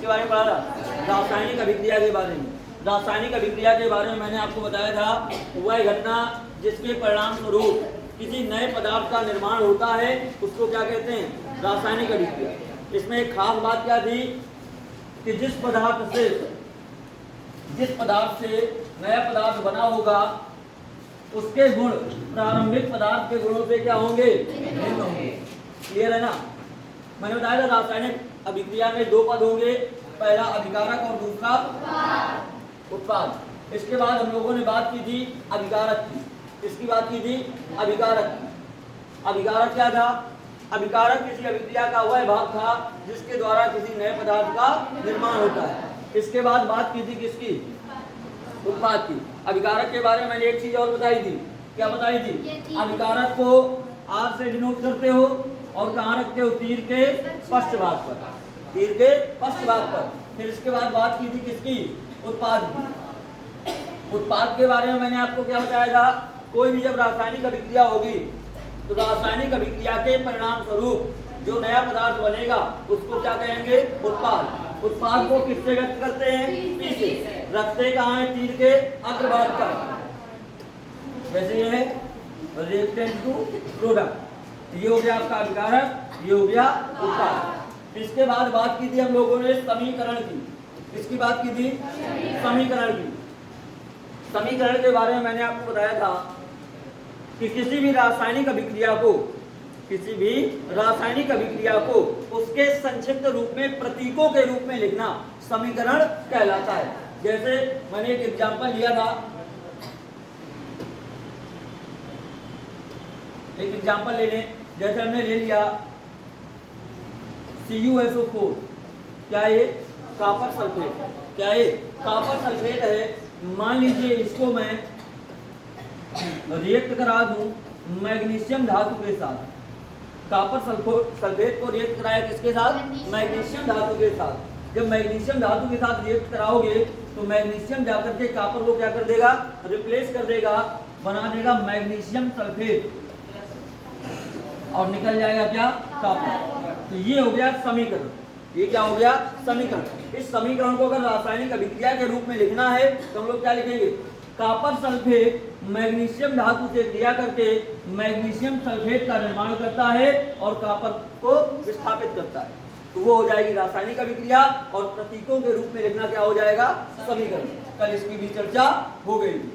किसके बारे में पढ़ा था? रासायनिक अभिक्रिया के बारे में। रासायनिक अभिक्रिया के बारे में मैंने आपको बताया था वह घटना जिसके परिणाम स्वरूप किसी नए पदार्थ का निर्माण होता है उसको क्या कहते हैं? रासायनिक अभिक्रिया। इसमें एक खास बात क्या थी कि जिस पदार्थ से नया पदार्थ बना होगा उसके गुण प्रारंभिक पदार्थ के गुणों से क्या होंगे? भिन्न होंगे। क्लियर है ना? मैंने बताया था रासायनिक अभिक्रिया में दो पद होंगे, पहला अभिकारक और दूसरा उत्पाद। इसके बाद हम लोगों ने बात की थी अभिकारक की। इसकी बात की थी अभिकारक की। अभिकारक क्या था? अभिकारक किसी अभिक्रिया का वह भाग था जिसके द्वारा किसी नए पदार्थ का निर्माण होता है। इसके बाद बात की थी किसकी? उत्पाद की। अभिकारक के बारे में मैंने एक चीज और बताई थी। क्या बताई थी? अभिकारक को आर से डिनोट करते हो और कहाँ रखते हो? तीर के स्पष्ट भाग पर। तीर के स्पष्ट भाग पर। फिर इसके बाद बात की थी किसकी? उत्पाद की। उत्पाद के बारे में मैंने आपको क्या बताया था? कोई भी जब रासायनिक अभिक्रिया होगी तो रासायनिक अभिक्रिया के परिणाम स्वरूप जो नया पदार्थ बनेगा उसको क्या कहेंगे? उत्पाद। उत्पाद को किससे व्यक्त करते हैं? पी से। रखते कहाँ है? तीर के अग्रभाग पर। जैसे ये है रिएक्टेंट टू प्रोडक्ट। ये हो गया आपका अभिकारक, ये हो गया उत्पाद। इसके बाद बात की थी हम लोगों ने समीकरण की। किसकी बात की थी? समीकरण की। समीकरण के बारे में मैंने आपको बताया था कि किसी भी रासायनिक अभिक्रिया को उसके संक्षिप्त रूप में प्रतीकों के रूप में लिखना समीकरण कहलाता है। जैसे मैंने एक एग्जांपल लिया था, एक एग्जांपल ले लें। जैसे हमने ले लिया CuSO4। क्या ये? Copper sulphate. क्या ये? कॉपर सल्फेट है। मान लीजिए इसको मैं रिएक्ट करा दूं मैग्नीशियम धातु के साथ। कॉपर सल्फेट को रिएक्ट कराया किसके साथ? मैग्नीशियम धातु के साथ। जब मैग्नीशियम धातु के साथ रिएक्ट कराओगे तो मैग्नीशियम जाकर के कॉपर को क्या कर देगा? रिप्लेस कर देगा, बना देगा मैग्नीशियम सल्फेट और निकल जाएगा क्या? कॉपर। तो ये हो गया समीकरण। ये क्या हो गया? समीकरण। इस समीकरण को अगर रासायनिक अभिक्रिया के रूप में लिखना है तो हम लोग क्या लिखेंगे? कॉपर सल्फेट मैग्नीशियम धातु से क्रिया करके मैग्नीशियम सल्फेट का निर्माण करता है और कॉपर को विस्थापित करता है। तो वो हो जाएगी रासायनिक अभिक्रिया और प्रतीकों के रूप में लिखना क्या हो जाएगा? समीकरण। कल इसकी भी चर्चा हो गई थी।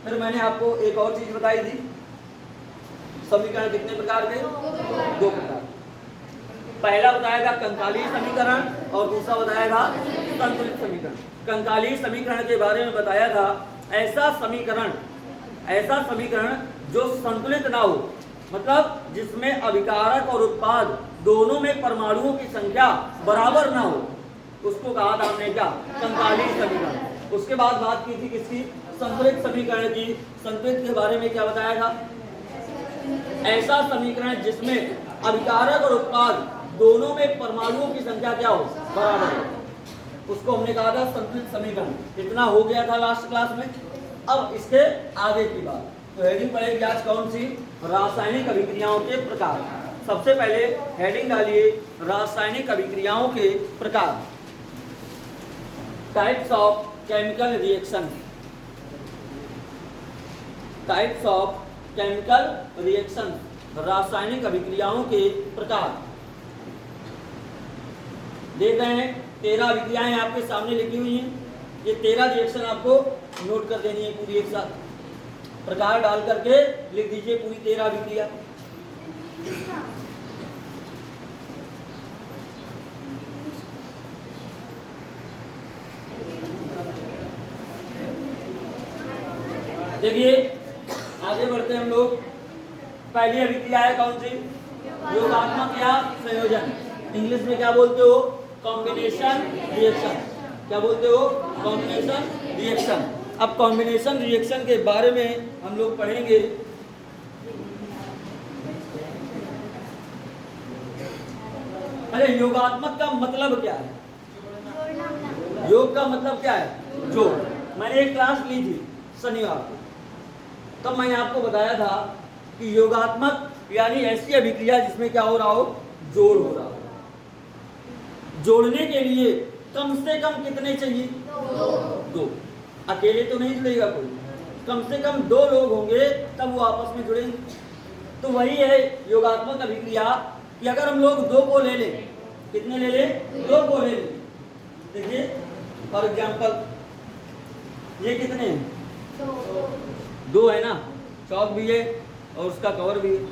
फिर मैंने आपको एक और चीज बताई थी, समीकरण कितने प्रकार के? दो प्रकार। पहला बताया था कंकालीय समीकरण और दूसरा बताया था संतुलित समीकरण। कंकालीय समीकरण के बारे में बताया था ऐसा समीकरण जो संतुलित ना हो, मतलब जिसमें अभिकारक और उत्पाद दोनों में परमाणुओं की संख्या बराबर ना हो, उसको कहा था हमने क्या? कंकालीय समीकरण। उसके बाद बात की थी किसकी? संतुलित समीकरण की। संतुलित के बारे में क्या बताया था? ऐसा समीकरण जिसमें अभिकारक और उत्पाद दोनों में परमाणुओं की संख्या क्या हो? बराबर हो, उसको हमने कहा था संतुलित समीकरण। इतना हो गया था लास्ट क्लास में। अब इसके आगे की बात, तो हेडिंग पड़ेगी आज कौन सी? रासायनिक अभिक्रियाओं के प्रकार। सबसे पहले हेडिंग डालिए रासायनिक अभिक्रियाओं के प्रकार। Types of chemical reaction. Types of chemical reaction, रासायनिक अभिक्रियाओं के प्रकार। देख रहे हैं 13 अभिक्रियाएं आपके सामने लिखी हुई हैं। ये 13 रिएक्शन आपको नोट कर देनी है पूरी एक साथ। प्रकार डाल करके लिख दीजिए पूरी 13 अभिक्रिया। देखिए आगे बढ़ते हैं हम लोग। पहली अभिक्रिया है कौन सी? योगात्मक या संयोजन। इंग्लिश में क्या बोलते हो? Combination reaction. क्या बोलते हो? Combination reaction. अब कॉम्बिनेशन रिएक्शन के बारे में हम लोग पढ़ेंगे। अरे योगात्मक का मतलब क्या है? योग का मतलब क्या है? जोड़। मैंने एक क्लास ली थी शनिवार को, तब मैंने आपको बताया था कि योगात्मक यानी ऐसी अभिक्रिया जिसमें क्या हो रहा हो? जोड़ हो रहा हो। जोड़ने के लिए कम से कम कितने चाहिए? दो। अकेले तो नहीं जुड़ेगा कोई, कम से कम दो लोग होंगे तब वो आपस में जुड़ेंगे। तो वही है योगात्मक अभिक्रिया कि अगर हम लोग दो को ले लें, कितने ले लें? दो को ले लें। देखिए फॉर एग्जाम्पल ये कितने हैं? दो है ना, चौक भी है और उसका कवर भी है।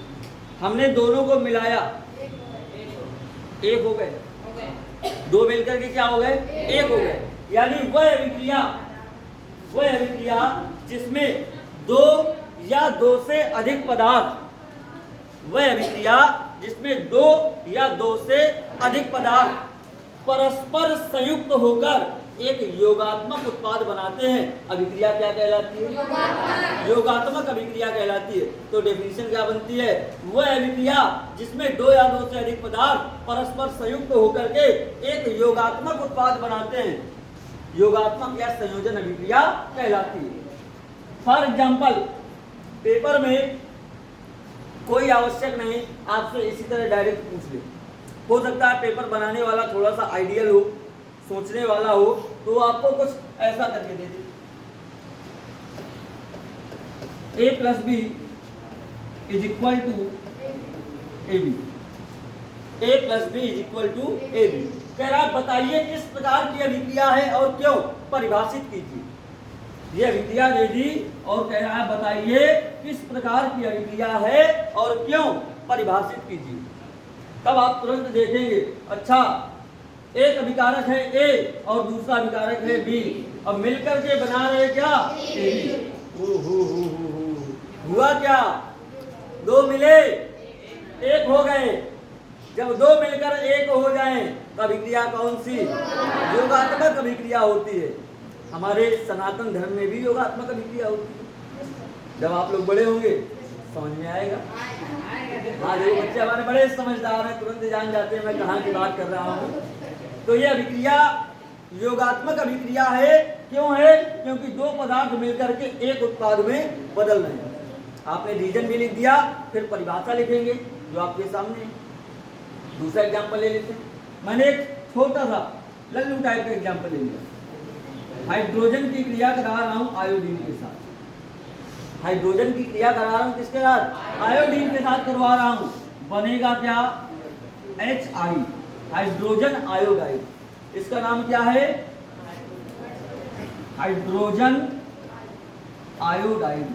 हमने दोनों को मिलाया, एक हो गए। दो मिलकर के क्या हो गए? एक हो गए। यानी वह अभिक्रिया जिसमें दो या दो से अधिक पदार्थ, वह अभिक्रिया जिसमें दो या दो से अधिक पदार्थ परस्पर संयुक्त होकर एक योगात्मक उत्पाद बनाते हैं, अभिक्रिया क्या कहलाती है? योगात्मक अभिक्रिया कहलाती है। तो डेफिनेशन क्या बनती है? वह अभिक्रिया जिसमें दो या दो से अधिक पदार्थ परस्पर संयुक्त होकर के एक योगात्मक उत्पाद बनाते हैं, योगात्मक या संयोजन अभिक्रिया कहलाती है। फॉर एग्जाम्पल पेपर में कोई आवश्यक नहीं आपसे इसी तरह डायरेक्ट पूछ ले, हो सकता है पेपर बनाने वाला थोड़ा सा आइडियल हो, सोचने वाला हो, तो आपको कुछ ऐसा करके दे दे, a plus B is equal to A B, a plus B is equal to A B. कह रहा है बताइए किस प्रकार की अभिक्रिया है और क्यों, परिभाषित कीजिए। ये अभिक्रिया दे दी और कह रहा है बताइए किस प्रकार की अभिक्रिया है और क्यों, परिभाषित कीजिए। तब आप तुरंत देखेंगे अच्छा एक अभिकारक है ए और दूसरा अभिकारक है बी, अब मिलकर के बना रहे क्या? ए। हुआ क्या? दो मिले एक हो गए। जब दो मिलकर एक हो जाएं तो अभिक्रिया कौन सी? योगात्मक अभिक्रिया होती है। हमारे सनातन धर्म में भी योगात्मक अभिक्रिया होती है। जब आप लोग बड़े होंगे समझ में आएगा। हाँ जो बच्चे हमारे बड़े समझदार हैं, तुरंत जान जाते हैं मैं कहाँ की बात कर रहा हूँ। तो ये अभिक्रिया योगात्मक अभिक्रिया है। क्यों है? क्योंकि दो पदार्थ मिलकर के एक उत्पाद में बदल रहे हैं। आपने रीजन भी लिख दिया, फिर परिभाषा लिखेंगे जो आपके सामने है। दूसरा एग्जाम्पल ले लेते हैं। मैंने एक छोटा सा लल्लू टाइप का एग्जाम्पल ले लिया। हाइड्रोजन की क्रिया करा रहा हूँ आयोडीन के साथ। हाइड्रोजन की क्रिया करा रहा हूँ किसके साथ? आयोडीन के साथ करवा रहा हूँ। बनेगा क्या? HI, hydrogen iodide. इसका नाम क्या है? Hydrogen iodide.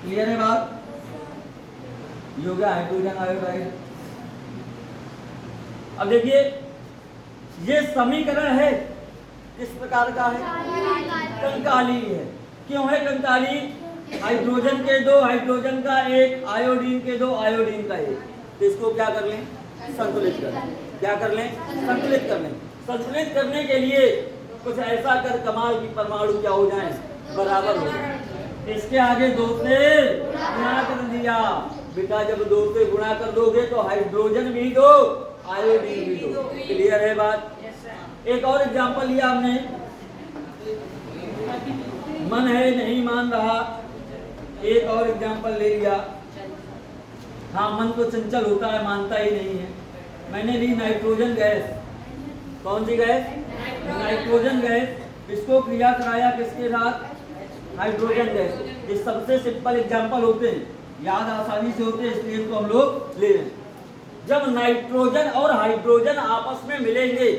क्लियर है बात? ये हो गया हाइड्रोजन आयोडाइड। अब देखिए ये समीकरण है किस प्रकार का है? कंकाली है। क्यों है कंकाली? हाइड्रोजन के दो, हाइड्रोजन का एक, आयोडीन के दो, आयोडीन का एक। तो इसको क्या कर लें? संतुलित कर लें। क्या कर लें? संतुलित कर लें। संतुलित करने के लिए कुछ ऐसा कर कमाल की परमाणु क्या हो जाए? बराबर हो जाए। इसके आगे दो से गुणा कर दिया। बेटा जब दो से गुणा कर दोगे तो हाइड्रोजन भी दो, आयोडीन भी दो। क्लियर है बात? एक और एग्जांपल लिया हमने, मन है नहीं मान रहा, एक और एग्जांपल ले लिया। हाँ मन तो चंचल होता है, मानता ही नहीं है। मैंने ली नाइट्रोजन गैस। कौन सी गैस? Nitrogen gas. इसको क्रिया कराया किसके साथ? Hydrogen gas. ये सबसे सिंपल एग्जांपल होते हैं, याद आसानी से होते हैं, इसलिए इनको हम लोग ले रहे हैं। जब नाइट्रोजन और हाइड्रोजन आपस में मिलेंगे,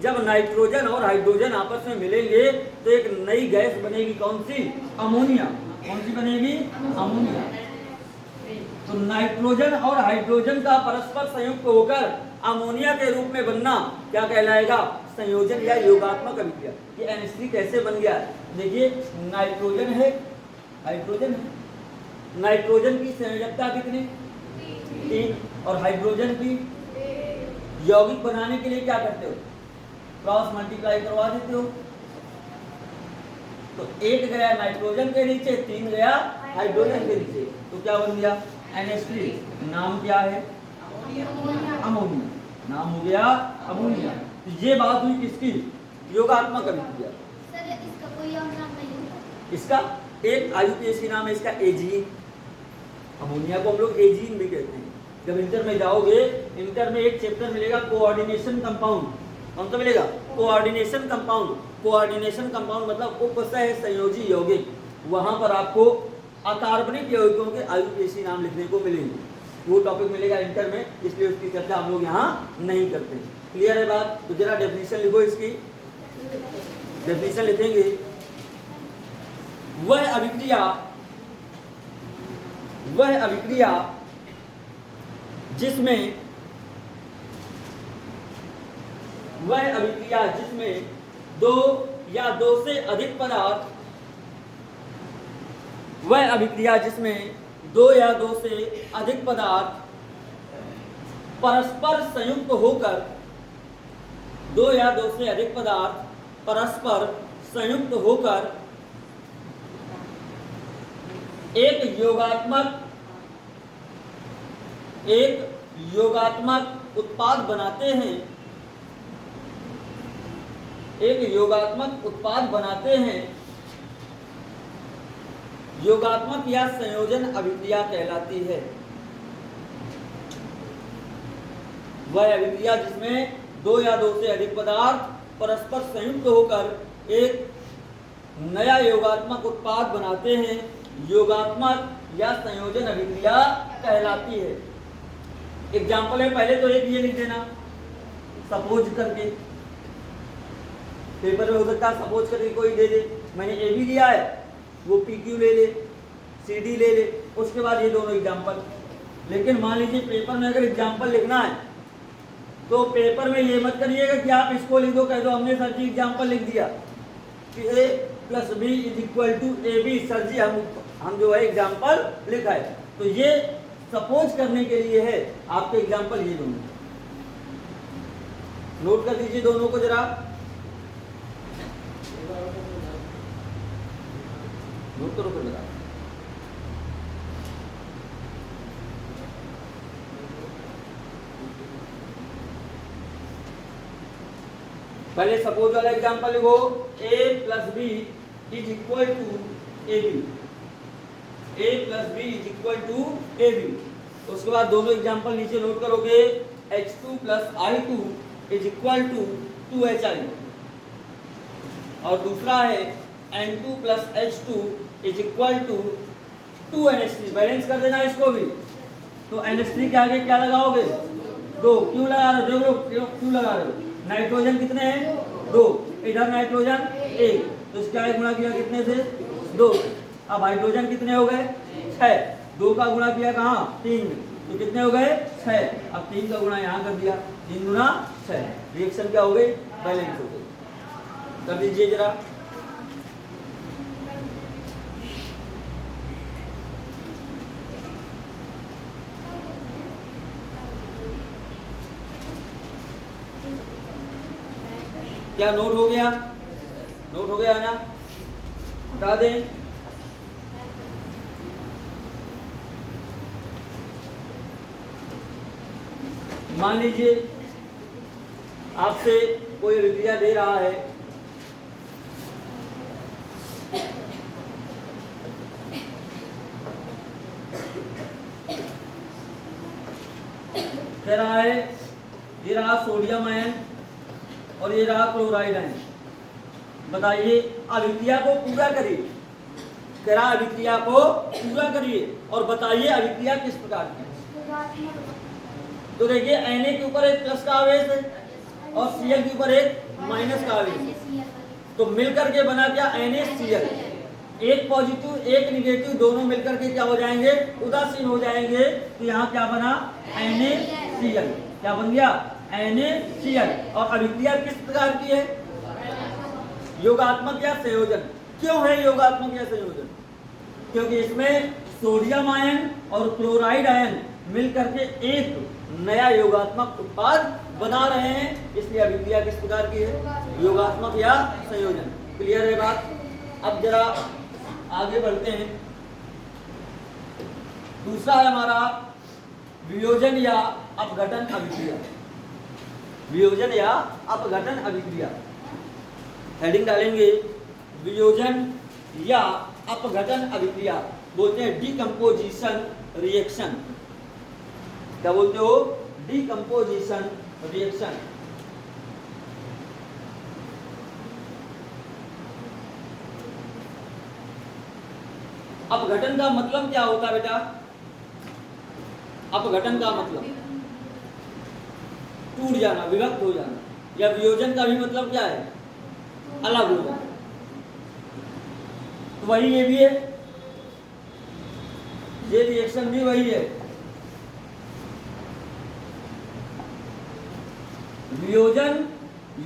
जब नाइट्रोजन और हाइड्रोजन आपस में मिलेंगे तो एक नई गैस बनेगी। कौन सी? अमोनिया। कौन सी बनेगी? अमोनिया। तो नाइट्रोजन और हाइड्रोजन का परस्पर संयुक्त होकर अमोनिया के रूप में बनना क्या कहलाएगा? संयोजन या योगात्मक अभिक्रिया। ये NH3 कैसे बन गया? देखिए नाइट्रोजन है, हाइड्रोजन है। नाइट्रोजन की संयोजकता कितनी? 3। और हाइड्रोजन की यौगिक बनाने के लिए क्या करते हो? क्रॉस मल्टीप्लाई करवा देते हो। तो एक गया नाइट्रोजन के नीचे, 3 गया हाइड्रोजन के नीचे, तो क्या बन गया? NH3। नाम क्या है? अमोनिया। नाम हो गया अमोनिया। तो ये बात हुई किसकी? योगात्मक अभिक्रिया। सर इसका कोई और नाम नहीं है? इसका एक IUPAC नाम है इसका एजीन, अमोनिया को हम लोग एजीन भी कहते हैं। जब इंटर में जाओगे, इंटर में एक चैप्टर मिलेगा कोऑर्डिनेशन कंपाउंड, कौन सा मिलेगा? Coordination compound. कोऑर्डिनेशन कंपाउंड मतलब उपसह संयोजी यौगिक, वहां पर आपको अकार्बनिक यौगिकों के IUPAC नाम लिखने को मिलेंगे। वो टॉपिक मिलेगा इंटर में, इसलिए उसकी चर्चा हम लोग यहाँ नहीं करते। क्लियर है बात? तो जरा डेफिनेशन लिखो इसकी। डेफिनेशन लिखेंगे, वह अभिक्रिया जिसमें दो या दो से अधिक पदार्थ परस्पर संयुक्त होकर एक योगात्मक उत्पाद बनाते हैं, योगात्मक या संयोजन अभिक्रिया कहलाती है। वह अभिक्रिया जिसमें दो या दो से अधिक पदार्थ परस्पर संयुक्त होकर एक नया योगात्मक उत्पाद बनाते हैं, योगात्मक या संयोजन अभिक्रिया कहलाती है। एग्जाम्पल है, पहले तो एक ये लिख देना, सपोज करके। पेपर में हो सकता है सपोज करके कोई दे दे, मैंने ए भी दिया है, वो PQ ले ले, CD ले ले, उसके बाद ये दोनों एग्जाम्पल। लेकिन मान लीजिए पेपर में अगर एग्जाम्पल लिखना है तो पेपर में ये मत करिएगा कि आप इसको लिख दो, कह दो हमने सर जी एग्जाम्पल लिख दिया कि A + B = AB। सर जी हम जो है एग्जाम्पल लिखा है, तो ये सपोज करने के लिए है आपके एग्जाम्पल ये दोनों। नोट कर दीजिए दोनों को जरा, नोट करो फिर बता। पहले सपोज वाला एग्जांपल लिखो, A + B = AB। A + B = AB। उसके बाद दोनों एग्जांपल नीचे नोट करोगे, H2 + I2 = 2HI। और दूसरा है N2 + H2 = 2NH3। बैलेंस कर देना इसको भी। तो NH3 के आगे क्या लगाओगे? 2। क्यों लगा रहे हो? क्यों लगा रहे हो? नाइट्रोजन कितने हैं? 2। इधर नाइट्रोजन 1, तो इसका गुणा किया कितने से? 2। अब हाइड्रोजन कितने हो गए? 6। 2 का गुणा किया कहाँ? 3 में, तो कितने हो गए? 6। अब 3 का गुणा यहाँ कर दिया, 3 गुणा 6। रिएक्शन क्या हो गई? बैलेंस हो गई। कर दीजिए जरा। क्या नोट हो गया? नोट हो गया है ना? बता दें। मान लीजिए आपसे कोई अभिक्रिया दे रहा है, कह रहा है ये रहा सोडियम आयन और ये रहा क्लोराइड आयन। बताइए अभिक्रिया को पूरा करिए, कह रहा अभिक्रिया को पूरा करिए और बताइए अभिक्रिया किस प्रकार की है। तो देखिए Na के ऊपर एक प्लस का आवेश है और Cl के ऊपर एक माइनस का आवेश है, तो मिलकर के बना क्या? NaCl। एक पॉजिटिव एक निगेटिव दोनों मिलकर के क्या हो जाएंगे? उदासीन हो जाएंगे। तो यहाँ क्या बना? NaCl। क्या बन गया? NaCl। और अभिक्रिया किस प्रकार की है? योगात्मक या संयोजन। क्यों है योगात्मक या संयोजन? क्योंकि इसमें सोडियम आयन और क्लोराइड आयन मिलकर के एक नया योगात्मक उत्पाद बना रहे हैं, इसलिए अभिक्रिया किस प्रकार की है? योगात्मक या संयोजन। क्लियर है बात? अब जरा आगे बढ़ते हैं। दूसरा है हमारा वियोजन या अपघटन अभिक्रिया। वियोजन या अपघटन अभिक्रिया। हेडिंग डालेंगे वियोजन या अपघटन अभिक्रिया, बोलते हैं डिकम्पोजिशन रिएक्शन। क्या बोलते हो? Decomposition reaction. अपघटन का मतलब क्या होता है बेटा? अपघटन का मतलब टूट जाना, विभक्त हो जाना। या वियोजन का भी मतलब क्या है? अलग हो जाना। तो वही ये भी है, ये रिएक्शन भी वही है। वियोजन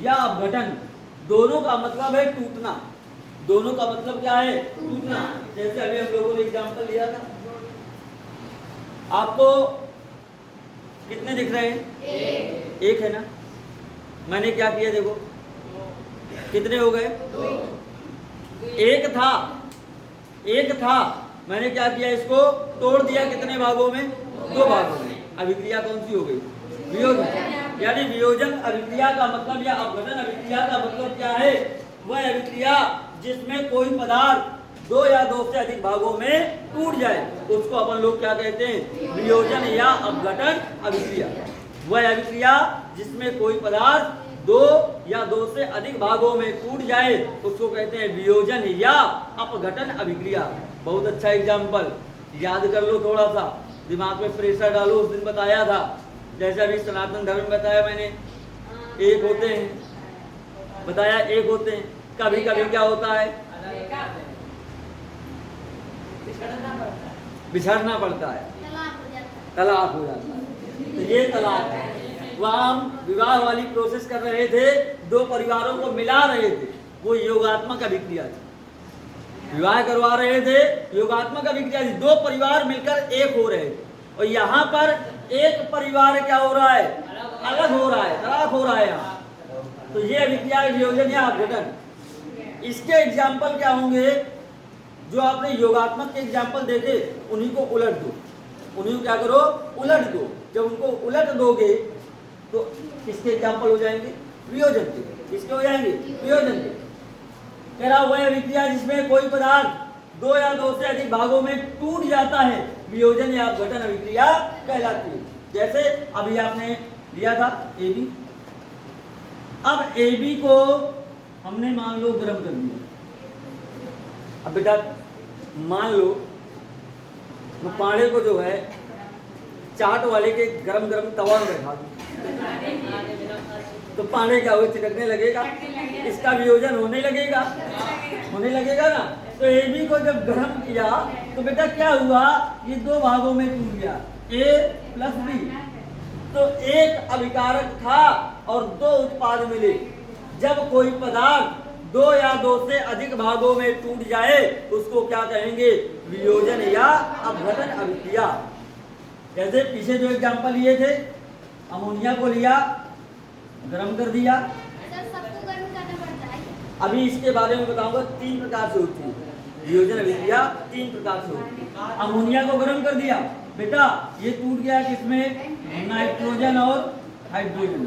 या अपघटन दोनों का मतलब है टूटना। दोनों का मतलब क्या है? टूटना। जैसे अभी हम लोगों ने एग्जाम्पल लिया था, आपको कितने दिख रहे हैं? एक है ना। मैंने क्या किया देखो, कितने हो गए? एक था, मैंने क्या किया, इसको तोड़ दिया कितने भागों में? दो भागों में। अभिक्रिया कौन सी हो गई? वियोजन। यानी वियोजन अभिक्रिया का मतलब या अपघटन अभिक्रिया का मतलब क्या है? वह अभिक्रिया जिसमें कोई पदार्थ दो या दो से अधिक भागों में टूट जाए, उसको अपन लोग क्या कहते हैं? वियोजन या अपघटन अभिक्रिया। वह अभिक्रिया जिसमें कोई पदार्थ दो या दो से अधिक भागों में टूट जाए, उसको कहते हैं वियोजन या अपघटन अभिक्रिया। बहुत अच्छा एग्जाम्पल, याद कर लो, थोड़ा सा दिमाग में प्रेशर डालो। उस दिन बताया था, जैसे अभी सनातन धर्म में बताया मैंने, एक होते हैं, बताया एक होते हैं। कभी कभी क्या होता है? बिछड़ना पड़ता है, तलाक हो जाता है। तो ये तलाक है। वहाँ हम विवाह वाली प्रोसेस कर रहे थे, दो परिवारों को मिला रहे थे, वो योगात्मक अभिक्रिया थी। विवाह करवा रहे थे, योगात्मक अभिक्रिया थी। दो परिवार मिलकर एक हो रहे थे, और यहाँ पर एक परिवार क्या हो रहा है? अलग हो रहा है, तलाक हो रहा है यहाँ। तो ये अभिक्रिया है वियोजन या अपघटन। इसके एग्जाम्पल क्या होंगे? जो आपने योगात्मक के एग्जाम्पल देखे, उन्हीं को उलट दो। उन्हीं को क्या करो? उलट दो। जब उनको उलट दोगे तो किसके एग्जाम्पल हो जाएंगे? वियोजन के। किसके हो जाएंगे? वियोजन के। कह रहा वह अभिक्रिया जिसमें कोई पदार्थ दो या दो से अधिक भागों में टूट जाता है, वियोजन या अपघटन अभिक्रिया कहलाती है। जैसे अभी आपने लिया था AB। अब AB को हमने मान लो गर्म कर दिया। अब बेटा मान लो वो पाड़े को जो है चाट वाले के गरम गरम तवा में बैठा दो, तो पानी क्या हो? चिटकने लगेगा, इसका वियोजन होने लगेगा ना। तो AB को जब गर्म किया तो बेटा क्या हुआ? ये दो भागों में टूट गया, A प्लस B। तो एक अभिकारक था और दो उत्पाद मिले। जब कोई पदार्थ दो या दो से अधिक भागों में टूट जाए, उसको क्या कहेंगे? वियोजन या अपघटन अभिक्रिया। जैसे पीछे जो एग्जाम्पल लिए थे, अमोनिया को लिया, गर्म कर दिया। सबको गर्म करना पड़ता है। अभी इसके बारे में बताऊंगा, तीन प्रकार से होती है वियोजन अभिक्रिया, तीन प्रकार से होती है। अमोनिया को गर्म कर दिया, बेटा ये टूट गया किसमें? नाइट्रोजन और हाइड्रोजन।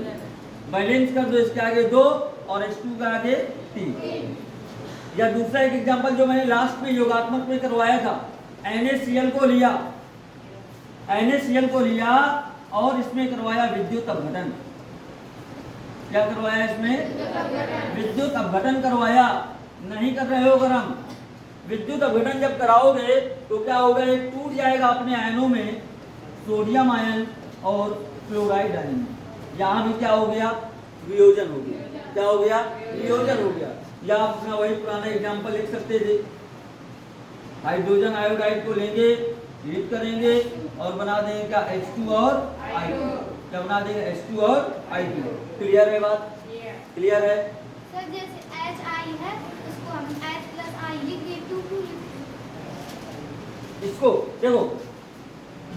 बैलेंस कर दो, इसके आगे दो और H2 का आगे 3। या दूसरा एक एग्जांपल जो मैंने लास्ट में योगात्मक में करवाया था, NaCl को लिया और इसमें करवाया विद्युत अपघटन। क्या करवाया इसमें? विद्युत अपघटन करवाया। नहीं कर रहे हो गरम, विद्युत अपघटन जब कराओगे तो क्या होगा? ये टूट जाएगा अपने आयनों में, सोडियम आयन और क्लोराइड आयन। यहाँ भी क्या हो गया? वियोजन हो गया। क्या हो गया? वियोजन हो गया। या आप अपना वही पुराना एग्जाम्पल लिख सकते थे, हाइड्रोजन आयोडाइड को लेंगे, हीट करेंगे और बना देंगे क्या? H2 और I2। क्या बना देंगे? H2 और I2। क्लियर है बात? क्लियर है? सर जैसे HI है, उसको हम H प्लस I लिख के 2 इसको देखो,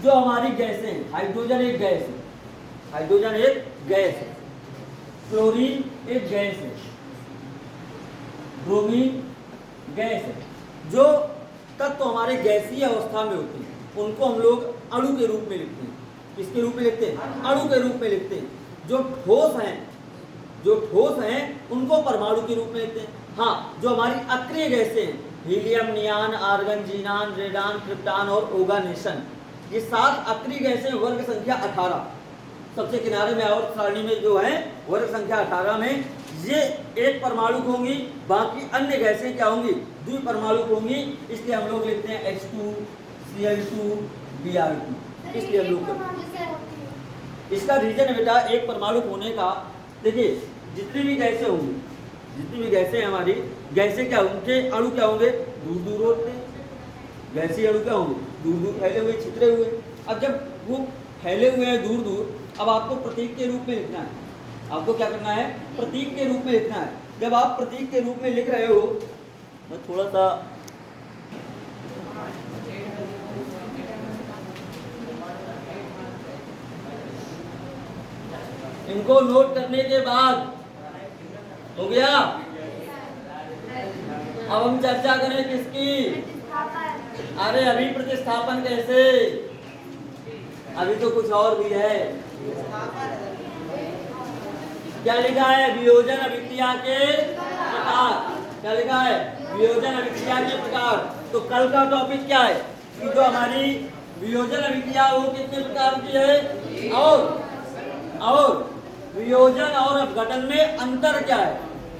जो हमारी गैसें हैं, हाइड्रोजन एक गैस है, हाइड्रोजन एक गैस है, क्लोरीन एक गैस है, ब्रोमीन गैस है। जो तत्व हमारे गैसीय अवस्था में होते हैं उनको हम लोग अणु के रूप में लिखते हैं। किसके रूप में लिखते हैं? अणु के रूप में लिखते हैं। जो ठोस हैं उनको परमाणु के रूप में लिखते हैं। हाँ, जो हमारी अक्रिय गैसें हैं helium, नियान, argon, xenon, radon, krypton और ओगानेशन। ये 7 अक्रिय गैसें, वर्ग संख्या 18। सबसे किनारे में और सारणी में जो है वर्ग संख्या 18 में ये एक परमाणु होंगी, बाकी अन्य गैसें क्या होंगी, द्विपरमाणु होंगी। इसलिए हम लोग लिखते हैं H2, Cl2, Br2। इसलिए हम लोग करते हैं। इसका रीजन है बेटा एक परमाणु होने का। देखिए जितनी भी गैसें होंगी, जितनी भी गैसें हमारी गैसें क्या उनके अणु क्या होंगे, दूर दूर होते हैं। गैसीय अणु क्या होंगे, दूर दूर फैले हुए, छितरे हुए। अब जब वो फैले हुए हैं दूर दूर, अब आपको प्रतीक के रूप में लिखना है। आपको क्या करना है, प्रतीक के रूप में लिखना है। जब आप प्रतीक के रूप में लिख रहे हो, मैं थोड़ा सा इनको नोट करने के बाद हो गया। अब हम चर्चा करें किसकी, अरे अभी प्रतिस्थापन कैसे, अभी तो कुछ और भी है। क्या लिखा है, वियोजन अभिक्रिया के प्रकार। क्या लिखा है, वियोजन अभिक्रिया के प्रकार। तो कल का टॉपिक क्या है कि जो हमारी वियोजन अभिक्रिया वो कितने प्रकार की है, और वियोजन और अपघटन में अंतर क्या है।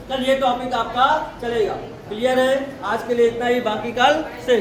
कल ये टॉपिक आपका चलेगा। क्लियर है, आज के लिए इतना ही, बाकी कल से